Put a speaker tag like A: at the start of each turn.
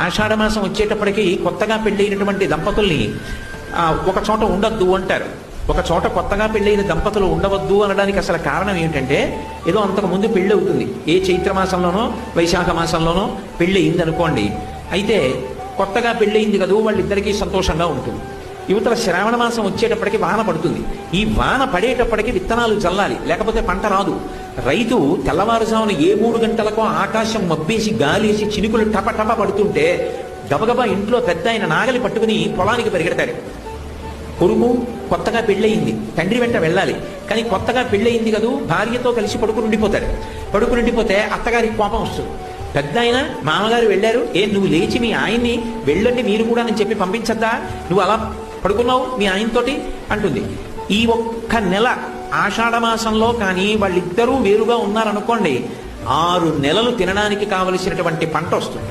A: ఆషాఢమాసం వచ్చేటప్పటికి కొత్తగా పెళ్ళైనటువంటి దంపతుల్ని ఒక చోట ఉండొద్దు అంటారు. ఒక చోట కొత్తగా పెళ్ళైన దంపతులు ఉండవద్దు అనడానికి అసలు కారణం ఏమిటంటే, ఏదో అంతకు ముందు పెళ్ళి అవుతుంది, ఏ చైత్ర మాసంలోనో వైశాఖ మాసంలోనో పెళ్ళి అయింది అనుకోండి. అయితే కొత్తగా పెళ్ళయింది కదా, వాళ్ళిద్దరికీ సంతోషంగా ఉంటుంది. యువతల శ్రావణ మాసం వచ్చేటప్పటికి వాన పడుతుంది. ఈ వాన పడేటప్పటికి విత్తనాలు చల్లాలి, లేకపోతే పంట రాదు. రైతు తెల్లవారుజామున 3 గంటలకో ఆకాశం మబ్బేసి గాలేసి చినుకులు టపటప పడుతుంటే గబగబా ఇంట్లో పెద్ద ఆయన నాగలి పట్టుకుని పొలానికి పరిగెడతాడు. కొడుకు కొత్తగా పెళ్ళయింది, తండ్రి వెంట వెళ్ళాలి, కానీ కొత్తగా పెళ్ళయింది కదూ, భార్యతో కలిసి పడుకుని ఉండిపోతే అత్తగారికి కోపం వస్తుంది. పెద్ద ఆయన మామగారు వెళ్ళారు, నువ్వు లేచి మీ ఆయన్ని వెళ్ళండి మీరు కూడా అని చెప్పి పంపించద్దా, నువ్వు అలా పడుకున్నావు మీ ఆయనతోటి అంటుంది. ఈ ఒక్క నెల ఆషాఢమాసంలో కానీ వాళ్ళిద్దరూ వేరుగా ఉన్నారనుకోండి, 6 నెలలు తినడానికి కావలసినటువంటి పంట వస్తుంది.